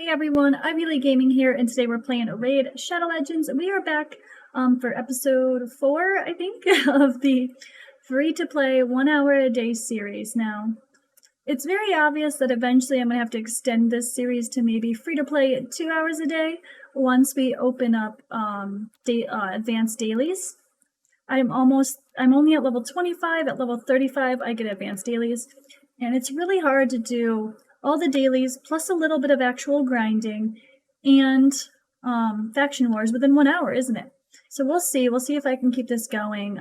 Hey everyone, Ivy League Gaming here, and today we're playing a raid, Shadow Legends, and we are back for episode 4, I think, of the free-to-play 1 hour a day series. Now, it's very obvious that eventually I'm going to have to extend this series to maybe free-to-play 2 hours a day once we open up advanced dailies. I'm only at level 25, at level 35 I get advanced dailies, and it's really hard to do all the dailies plus a little bit of actual grinding and faction wars within 1 hour, isn't it? So we'll see if I can keep this going.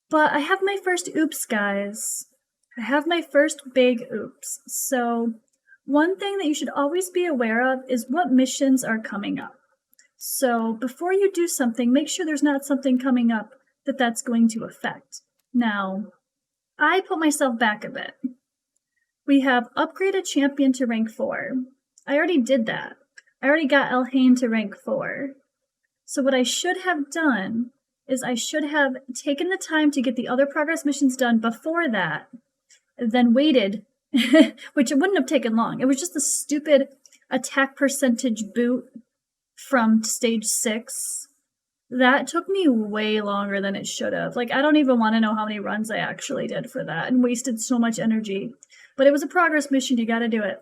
But I have my first oops, guys. I have my first big oops. So one thing that you should always be aware of is what missions are coming up. So before you do something, make sure there's not something coming up that's going to affect. Now, I put myself back a bit. We have upgraded champion to rank 4. I already did that. I already got Elhain to rank 4. So what I should have done is I should have taken the time to get the other progress missions done before that, then waited, which it wouldn't have taken long. It was just a stupid attack percentage boot from stage 6. That took me way longer than it should have. Like, I don't even want to know how many runs I actually did for that and wasted so much energy. But it was a progress mission, you gotta do it.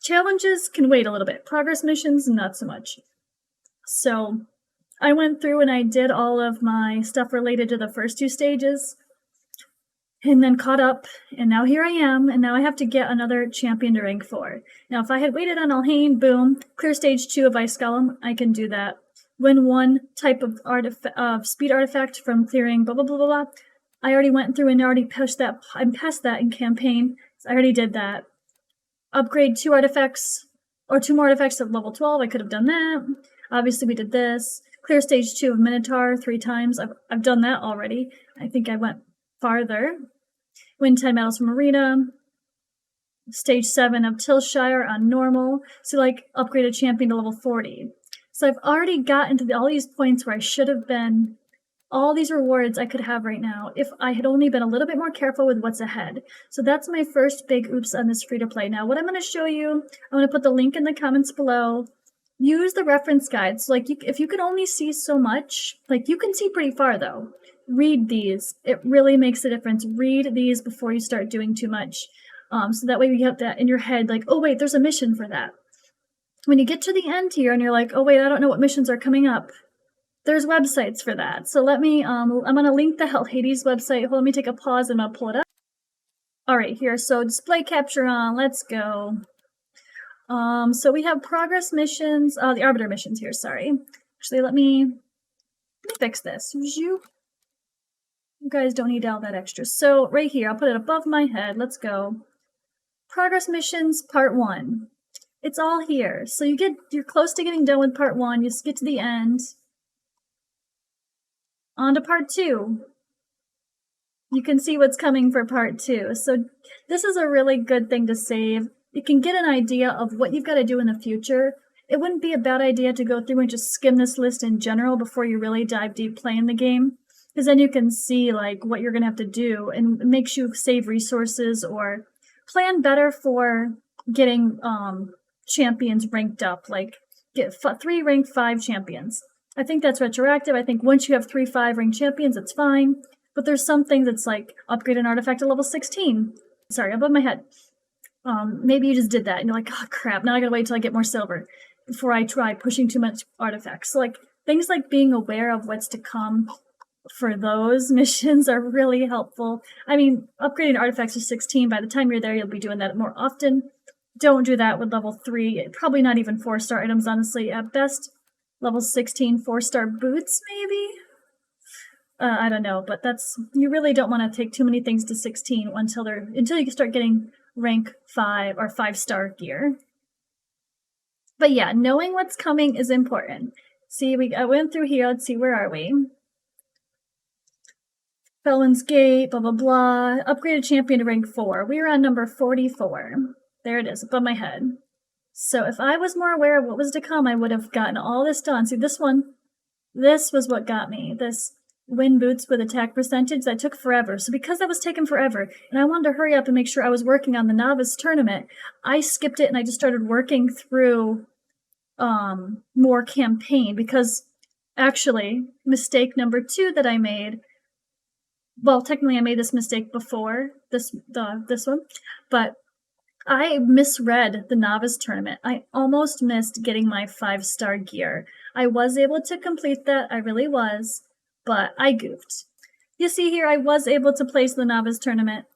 Challenges can wait a little bit. Progress missions, not so much. So, I went through and I did all of my stuff related to the first 2 stages, and then caught up, and now here I am, and now I have to get another champion to rank 4. Now, if I had waited on Elhain, boom, clear stage 2 of Ice Golem, I can do that. Win 1 type of speed artifact from clearing blah blah blah blah blah. I already went through and already pushed that. I'm past that in campaign. So I already did that. Upgrade 2 artifacts or 2 more artifacts at level 12. I could have done that. Obviously, we did this. Clear stage 2 of Minotaur 3 times. I've done that already. I think I went farther. Win 10 medals from Arena. Stage 7 of Tilshire on normal. So like upgrade a champion to level 40. So I've already gotten to all these points where I should have been, all these rewards I could have right now if I had only been a little bit more careful with what's ahead. So that's my first big oops on this free-to-play. Now what I'm going to show you, I'm going to put the link in the comments below. Use the reference guides. Like if you can only see so much, like you can see pretty far though. Read these. It really makes a difference. Read these before you start doing too much. So that way you have that in your head, like, oh wait, there's a mission for that. When you get to the end here and you're like, oh wait, I don't know what missions are coming up, there's websites for that. So let me, I'm going to link the Hell Hades website. Hold on, let me take a pause and I'll pull it up. All right, here, so display capture on, let's go. So we have progress missions, the arbiter missions here, sorry. Actually, let me fix this. You guys don't need all that extra. So right here, I'll put it above my head, let's go. Progress missions, part 1. It's all here. So you're close to getting done with part 1. You get to the end. On to part 2. You can see what's coming for part 2. So this is a really good thing to save. You can get an idea of what you've got to do in the future. It wouldn't be a bad idea to go through and just skim this list in general before you really dive deep playing the game. Because then you can see like what you're going to have to do, and it makes you save resources or plan better for getting champions ranked up, like get 3 ranked 5 champions. I think that's retroactive. I think once you have 3 5 ranked champions, it's fine. But there's some things that's like upgrade an artifact to level 16. Sorry, above my head. Maybe you just did that and you're like, oh crap, now I gotta wait till I get more silver before I try pushing too much artifacts. So like things like being aware of what's to come for those missions are really helpful. I mean, upgrading artifacts to 16, by the time you're there, you'll be doing that more often. Don't do that with level 3. Probably not even 4-star items, honestly. At best, level 16 4-star boots, maybe? I don't know, but you really don't want to take too many things to 16 until you can start getting rank 5 or 5-star gear. But yeah, knowing what's coming is important. See, I went through here. Let's see, where are we? Felon's Gate, blah, blah, blah. Upgraded champion to rank 4. We are on number 44. There it is, above my head. So if I was more aware of what was to come, I would have gotten all this done. See, this was what got me. This wind boots with attack percentage. That took forever. So because that was taking forever, and I wanted to hurry up and make sure I was working on the novice tournament, I skipped it and I just started working through more campaign, because actually, mistake number 2 that I made, well, technically I made this mistake before this one, but I misread the novice tournament. I almost missed getting my 5-star gear. I was able to complete that, I really was, but I goofed. You see here, I was able to place the novice tournament.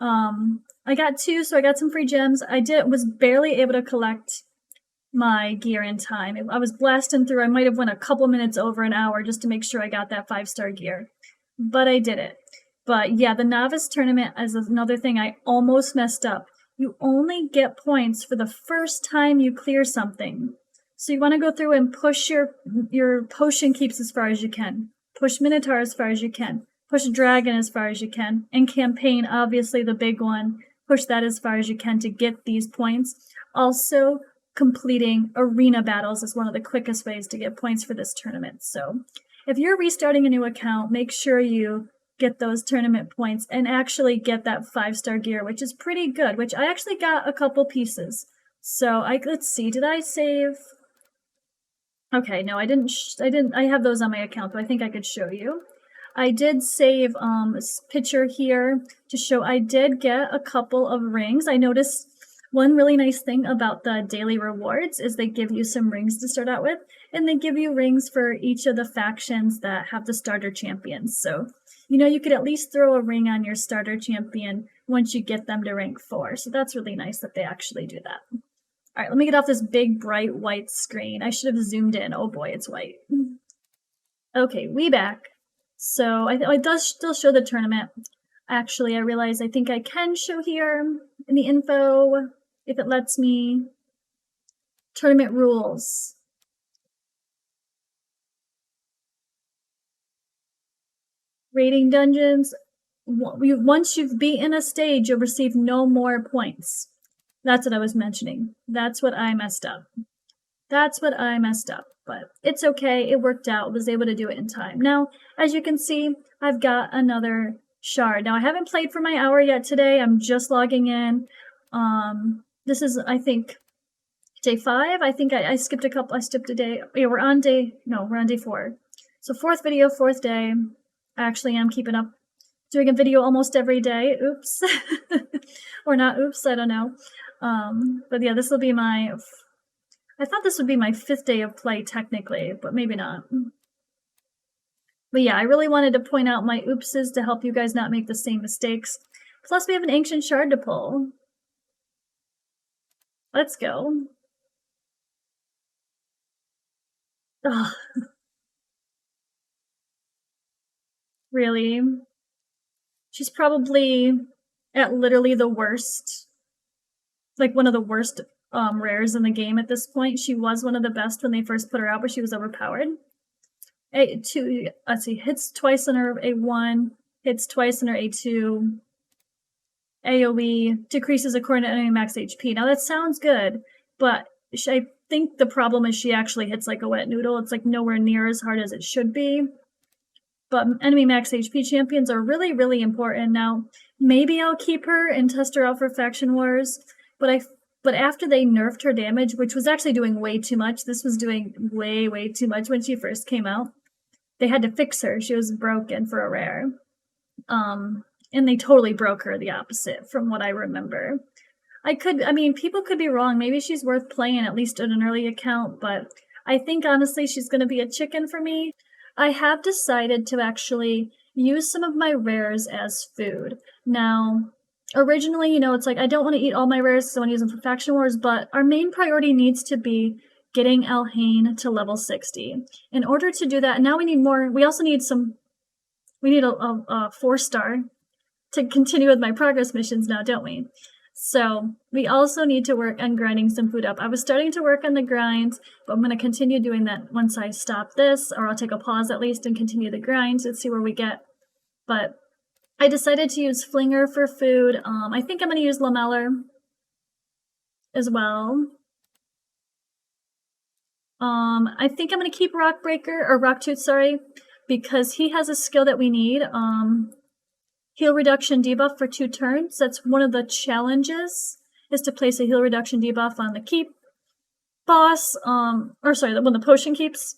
I got 2, so I got some free gems. I was barely able to collect my gear in time. I was blasting through. I might have went a couple minutes over an hour just to make sure I got that 5-star gear, but I did it. But yeah, the novice tournament is another thing I almost messed up. You only get points for the first time you clear something. So you want to go through and push your potion keeps as far as you can. Push Minotaur as far as you can. Push Dragon as far as you can. And campaign, obviously the big one, push that as far as you can to get these points. Also, completing arena battles is one of the quickest ways to get points for this tournament. So if you're restarting a new account, make sure you get those tournament points and actually get that 5-star gear, which is pretty good, which I actually got a couple pieces. So let's see, did I save? Okay, no, I didn't. I have those on my account, but I think I could show you. I did save this picture here to show I did get a couple of rings. I noticed one really nice thing about the daily rewards is they give you some rings to start out with, and they give you rings for each of the factions that have the starter champions. So, you know, you could at least throw a ring on your starter champion once you get them to rank 4. So that's really nice that they actually do that. All right, let me get off this big, bright white screen. I should have zoomed in. Oh boy, it's white. Okay, we back. So it does still show the tournament. Actually, I realize I think I can show here in the info, if it lets me. Tournament rules. Raiding dungeons. Once you've beaten a stage, you'll receive no more points. That's what I was mentioning. That's what I messed up. But it's okay. It worked out. I was able to do it in time. Now, as you can see, I've got another shard. Now, I haven't played for my hour yet today. I'm just logging in. This is, I think, day 5. I think I skipped a couple. I skipped a day. Yeah, we're on day 4. So 4th video, 4th day. I actually am keeping up, doing a video almost every day. Oops. Or not oops, I don't know. But yeah, this will be I thought this would be my 5th day of play technically, but maybe not. But yeah, I really wanted to point out my oopses to help you guys not make the same mistakes. Plus we have an ancient shard to pull. Let's go. Ugh. Really? She's probably at literally the worst, like one of the worst rares in the game at this point. She was one of the best when they first put her out, but she was overpowered. Let's see, hits twice on her A1, hits twice on her A2. AoE decreases according to enemy max HP. Now that sounds good, but I think the problem is she actually hits like a wet noodle. It's like nowhere near as hard as it should be. But enemy max HP champions are really, really important. Now, maybe I'll keep her and test her out for Faction Wars, but after they nerfed her damage, which was actually doing way too much, this was doing way, way too much when she first came out. They had to fix her. She was broken for a rare. And they totally broke her the opposite from what I remember. People could be wrong. Maybe she's worth playing, at least in an early account, but I think honestly she's going to be a chicken for me. I have decided to actually use some of my rares as food. Now, originally, you know, it's like I don't want to eat all my rares because I want to use them for Faction Wars, but our main priority needs to be getting Alhain to level 60. In order to do that, now we need more. We also need we need a 4-star to continue with my progress missions now, don't we? So we also need to work on grinding some food up. I was starting to work on the grind, but I'm going to continue doing that once I stop this, or I'll take a pause at least and continue the grind. Let's see where we get. But I decided to use Flinger for food. I think I'm going to use Lameller as well. I think I'm going to keep Rockbreaker, or Rocktooth, sorry, because he has a skill that we need. Heal reduction debuff for 2 turns. That's one of the challenges, is to place a heal reduction debuff on the keep boss, one of the potion keeps.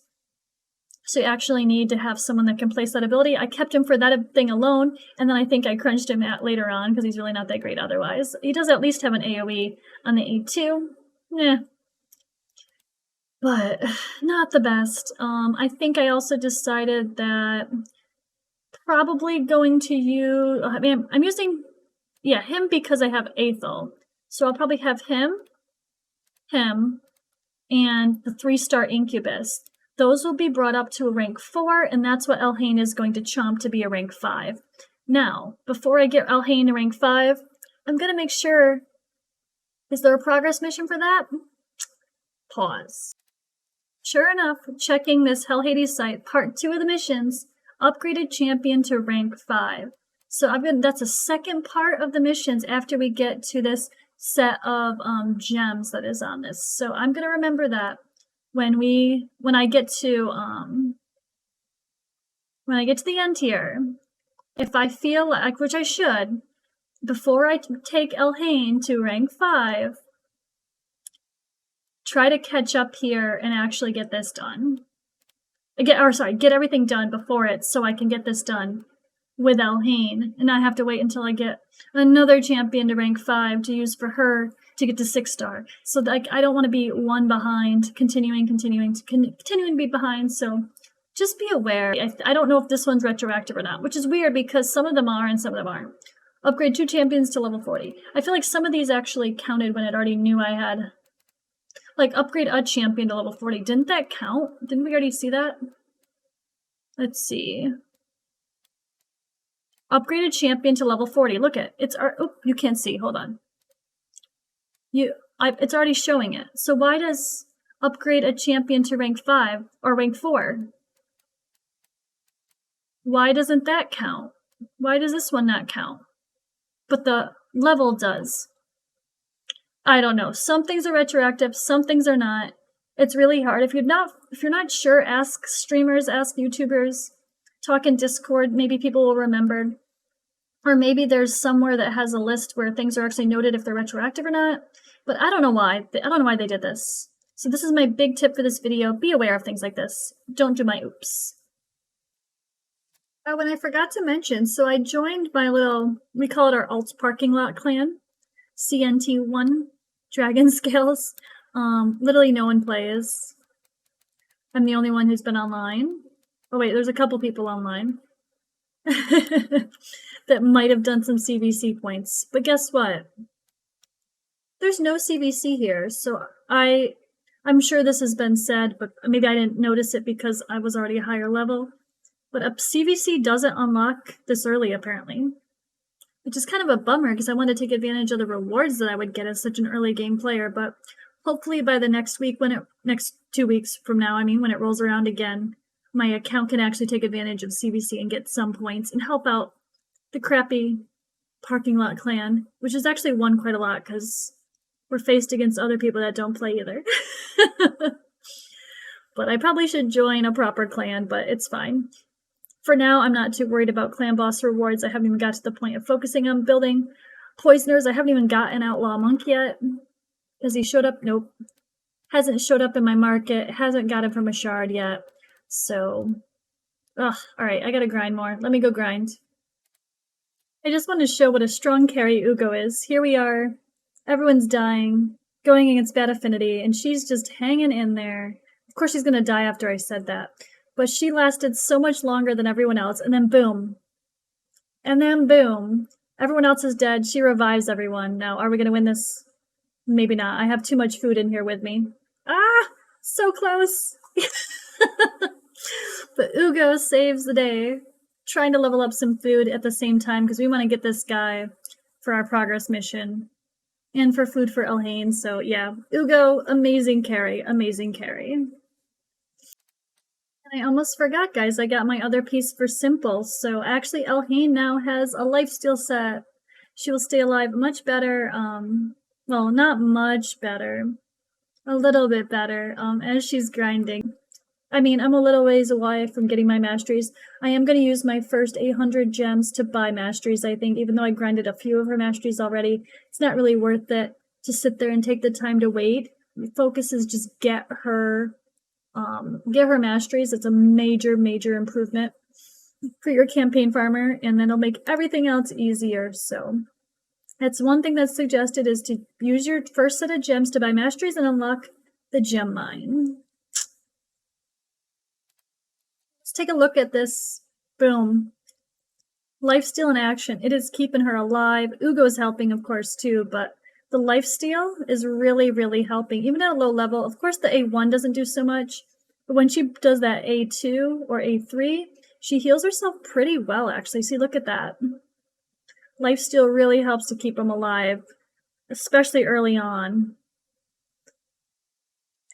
So you actually need to have someone that can place that ability. I kept him for that thing alone, and then I think I crunched him later on because he's really not that great otherwise. He does at least have an AoE on the A2. Yeah. But not the best. I think I also decided that probably going to use... I mean, I'm using, him because I have Aethel. So I'll probably have him, and the 3-star Incubus. Those will be brought up to a rank 4, and that's what Elhain is going to chomp to be a rank 5. Now, before I get Elhain to rank 5, I'm going to make sure... Is there a progress mission for that? Pause. Sure enough, checking this Hell Hades site, part 2 of the missions, upgraded champion to rank 5. So that's a second part of the missions after we get to this set of gems that is on this. So I'm going to remember that when I get to the end here. If I feel like, which I should, before I take Elhain to rank 5, try to catch up here and actually get this done. Get everything done before it so I can get this done with Elhain and not have to wait until I get another champion to rank 5 to use for her to get to 6-star. So I don't want to be one behind, continuing to be behind, so just be aware. I don't know if this one's retroactive or not, which is weird because some of them are and some of them aren't. Upgrade 2 champions to level 40. I feel like some of these actually counted when it already knew I had... Like, upgrade a champion to level 40. Didn't that count? Didn't we already see that? Let's see. Upgrade a champion to level 40. Look at it. You can't see. Hold on. It's already showing it. So why does upgrade a champion to rank 5 or rank 4? Why doesn't that count? Why does this one not count? But the level does. I don't know. Some things are retroactive, some things are not. It's really hard. If you're not sure, ask streamers, ask YouTubers, talk in Discord. Maybe people will remember. Or maybe there's somewhere that has a list where things are actually noted if they're retroactive or not. But I don't know why. I don't know why they did this. So this is my big tip for this video. Be aware of things like this. Don't do my oops. Oh, and I forgot to mention, so I joined my little, we call it our alt parking lot clan, CNT1 Dragon Scales. Literally no one plays. I'm the only one who's been online. Oh wait, there's a couple people online that might have done some CVC points. But guess what? There's no CVC here, so I'm sure this has been said, but maybe I didn't notice it because I was already a higher level. But a CVC doesn't unlock this early, apparently. Which is kind of a bummer, because I wanted to take advantage of the rewards that I would get as such an early game player, but hopefully by the next week, next 2 weeks from now, when it rolls around again, my account can actually take advantage of CVC and get some points and help out the crappy parking lot clan, which has actually won quite a lot, because we're faced against other people that don't play either. But I probably should join a proper clan, but it's fine. For now, I'm not too worried about clan boss rewards. I haven't even got to the point of focusing on building poisoners. I haven't even got an outlaw monk yet. Has he showed up? Nope. Hasn't showed up in my market. Hasn't got him from a shard yet. So, alright, I gotta grind more. Let me go grind. I just want to show what a strong carry Ugo is. Here we are. Everyone's dying, going against bad affinity, and she's just hanging in there. Of course she's gonna die after I said that. But she lasted so much longer than everyone else, and then boom. And then boom. Everyone else is dead. She revives everyone. Now, are we going to win this? Maybe not. I have too much food in here with me. Ah! So close! But Ugo saves the day. Trying to level up some food at the same time, because we want to get this guy for our progress mission. And for food for Elhain, so yeah. Ugo, amazing carry. Amazing carry. And I almost forgot, guys, I got my other piece for Simple. So actually, Elhain now has a lifesteal set. She will stay alive much better. Well, not much better. A little bit better as she's grinding. I mean, I'm a little ways away from getting my masteries. I am going to use my first 800 gems to buy masteries, I think, even though I grinded a few of her masteries already. It's not really worth it to sit there and take the time to wait. The focus is just get her masteries. It's a major, major improvement for your campaign farmer, and then it'll make everything else easier. So that's one thing that's suggested, is to use your first set of gems to buy masteries and unlock the gem mine. Let's take a look at this. Boom. Lifesteal in action. It is keeping her alive. Ugo's helping, of course, too, but the lifesteal is really, really helping. Even at a low level, of course, the A1 doesn't do so much, but when she does that A2 or A3, she heals herself pretty well, actually. See, look at that. Lifesteal really helps to keep them alive, especially early on.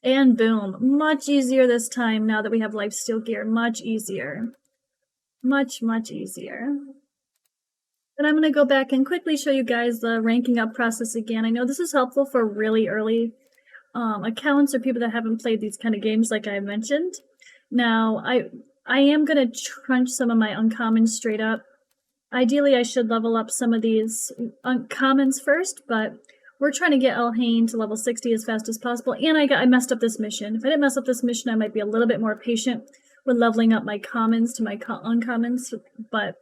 And boom, much easier this time now that we have lifesteal gear. Much easier. Much, much easier. And I'm going to go back and quickly show you guys the ranking up process again. I know this is helpful for really early accounts or people that haven't played these kind of games like I mentioned. Now, I am going to crunch some of my uncommons straight up. Ideally, I should level up some of these uncommons first, but we're trying to get Elhain to level 60 as fast as possible, and I messed up this mission. If I didn't mess up this mission, I might be a little bit more patient with leveling up my commons to my uncommons, but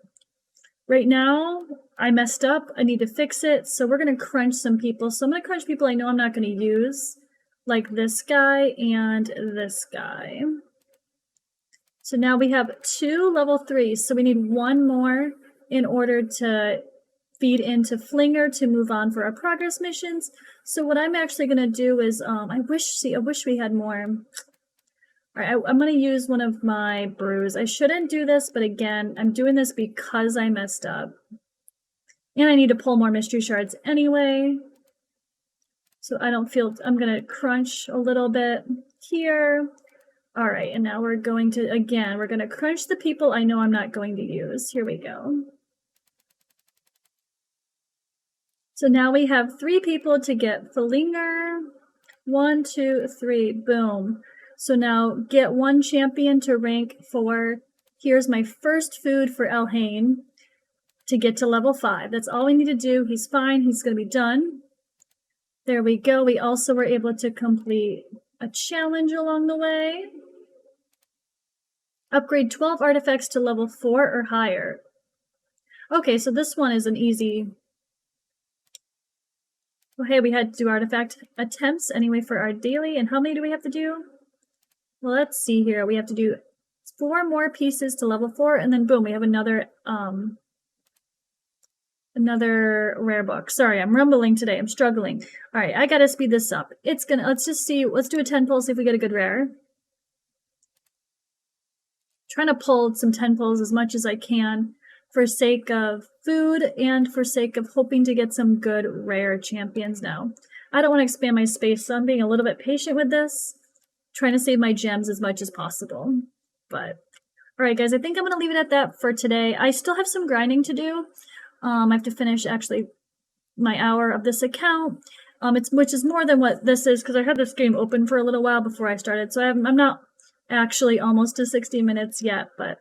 right now, I messed up. I need to fix it, so we're going to crunch some people. So I'm going to crunch people I know I'm not going to use, like this guy and this guy. So now we have 2 level 3s, so we need 1 more in order to feed into Flinger to move on for our progress missions. So what I'm actually going to do is, I wish we had more. All right, I'm going to use one of my brews. I shouldn't do this, but again, I'm doing this because I messed up. And I need to pull more mystery shards anyway. So I don't feel, I'm going to crunch a little bit here. All right, and now we're going to, again, we're going to crunch the people I know I'm not going to use. Here we go. So now we have 3 people to get Flinger. 1, 2, 3, boom. So now get 1 champion to rank 4. Here's my first food for Elhain to get to level 5. That's all we need to do. He's fine. He's going to be done. There we go. We also were able to complete a challenge along the way. Upgrade 12 artifacts to level 4 or higher. Okay, so this one is an easy... Okay, we had to do artifact attempts anyway for our daily. And how many do we have to do? Well, let's see here. We have to do 4 more pieces to level 4, and then boom, we have another rare book. Sorry, I'm rumbling today. I'm struggling. All right, I gotta speed this up. Let's just see. Let's do a 10 pull, see if we get a good rare. Trying to pull some 10 pulls as much as I can for sake of food and for sake of hoping to get some good rare champions now. I don't want to expand my space, so I'm being a little bit patient with this, trying to save my gems as much as possible. But all right, guys, I think I'm going to leave it at that for today. I still have some grinding to do. I have to finish actually my hour of this account, which is more than what this is because I had this game open for a little while before I started. So I'm not actually almost to 60 minutes yet, but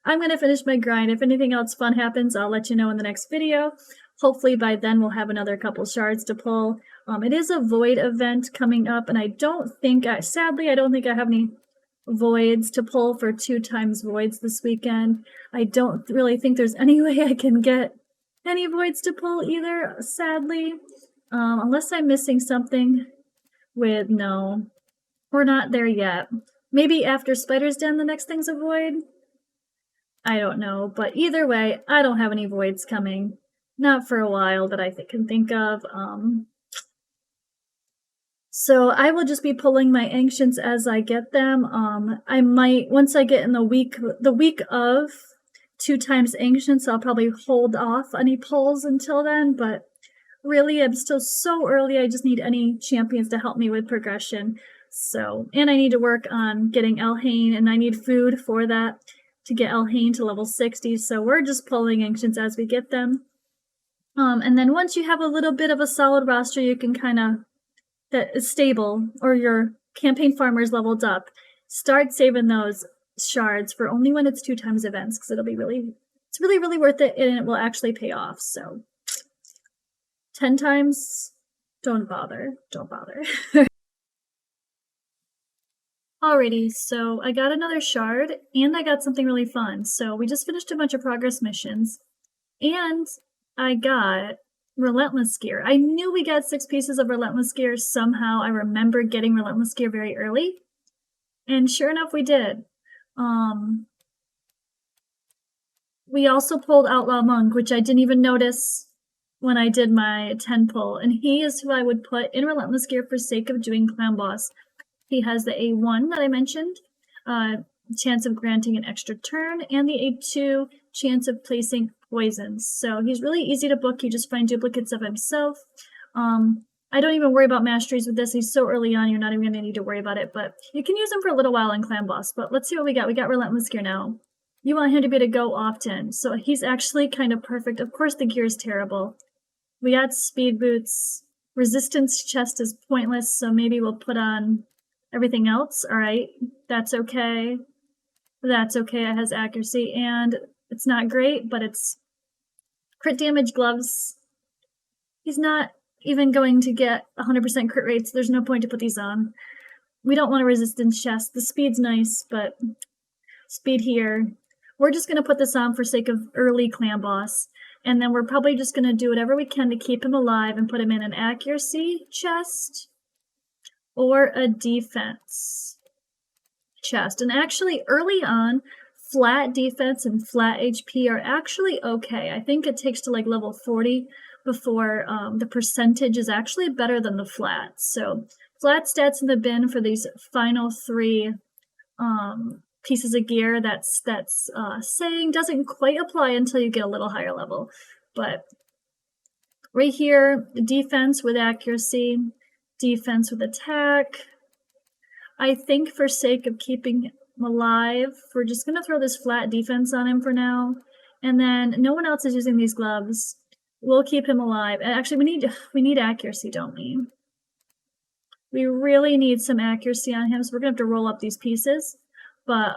I'm going to finish my grind. If anything else fun happens, I'll let you know in the next video. Hopefully by then we'll have another couple shards to pull. It is a void event coming up, and sadly, I don't think I have any voids to pull for 2 times voids this weekend. I don't really think there's any way I can get any voids to pull either, sadly. Unless I'm missing something no, we're not there yet. Maybe after Spider's Den the next thing's a void? I don't know, but either way, I don't have any voids coming. Not for a while that I can think of. So I will just be pulling my ancients as I get them. I might, once I get in the week of 2 times ancients, I'll probably hold off any pulls until then, but really I'm still so early, I just need any champions to help me with progression. So, and I need to work on getting Elhain, and I need food for that to get Elhain to level 60, so we're just pulling ancients as we get them. And then once you have a little bit of a solid roster, you can that is stable, or your campaign farmer's leveled up, start saving those shards for only when it's 2 times events, because it's really worth it, and it will actually pay off. So 10 times, don't bother. Alrighty, so I got another shard, and I got something really fun. So we just finished a bunch of progress missions, and I got Relentless Gear. I knew we got 6 pieces of Relentless Gear somehow. I remember getting Relentless Gear very early, and sure enough, we did. We also pulled Outlaw Monk, which I didn't even notice when I did my 10 pull, and he is who I would put in Relentless Gear for sake of doing Clan Boss. He has the A1 that I mentioned, chance of granting an extra turn, and the A2, chance of placing poisons. So he's really easy to book. You just find duplicates of himself. I don't even worry about masteries with this. He's so early on, you're not even going to need to worry about it. But you can use him for a little while in Clan Boss. But let's see what we got. We got Relentless Gear now. You want him to be able to go often. So he's actually kind of perfect. Of course, the gear is terrible. We got speed boots. Resistance chest is pointless, so maybe we'll put on everything else. All right, that's okay. That's okay. It has accuracy, and it's not great, but it's crit damage gloves. He's not even going to get 100% crit rates. There's no point to put these on. We don't want a resistance chest. The speed's nice, but speed here. We're just going to put this on for sake of early Clan Boss, and then we're probably just going to do whatever we can to keep him alive and put him in an accuracy chest or a defense chest. And actually, early on, flat defense and flat HP are actually okay. I think it takes to like level 40 before the percentage is actually better than the flat. So flat stats in the bin for these final 3 pieces of gear that's saying doesn't quite apply until you get a little higher level. But right here, defense with accuracy, defense with attack. I think for sake of keeping him alive, we're just going to throw this flat defense on him for now. And then no one else is using these gloves. We'll keep him alive. And actually, we need accuracy, don't we? We really need some accuracy on him, so we're going to have to roll up these pieces. But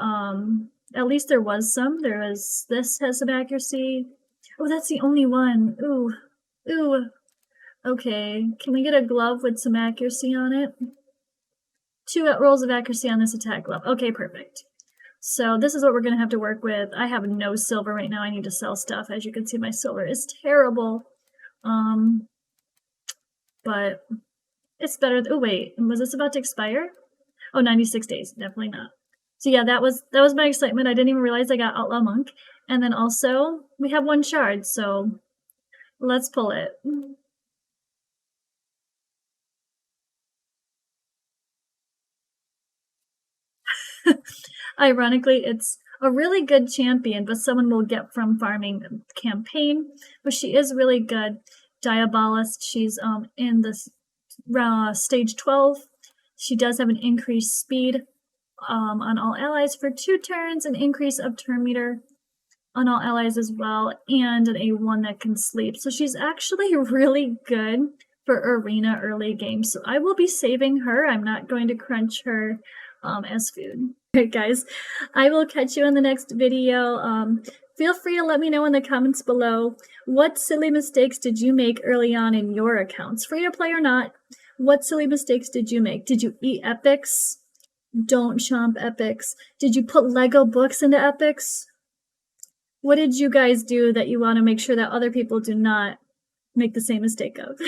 at least there was some. This has some accuracy. Oh, that's the only one. Ooh. Okay, can we get a glove with some accuracy on it? 2 rolls of accuracy on this attack glove. Okay, perfect. So this is what we're going to have to work with. I have no silver right now. I need to sell stuff. As you can see, my silver is terrible. But it's better. Oh, wait. Was this about to expire? Oh, 96 days. Definitely not. So yeah, that was my excitement. I didn't even realize I got Outlaw Monk. And then also, we have 1 shard, so let's pull it. Ironically, it's a really good champion, but someone will get from farming campaign. But she is really good. Diabolist, she's in the stage 12. She does have an increased speed on all allies for 2 turns, an increase of turn meter on all allies as well, and an A1 that can sleep. So she's actually really good for arena early game. So I will be saving her. I'm not going to crunch her as food. Alright guys, I will catch you in the next video. Feel free to let me know in the comments below, what silly mistakes did you make early on in your accounts? Free to play or not, what silly mistakes did you make? Did you eat epics? Don't chomp epics. Did you put Lego books into epics? What did you guys do that you want to make sure that other people do not make the same mistake of?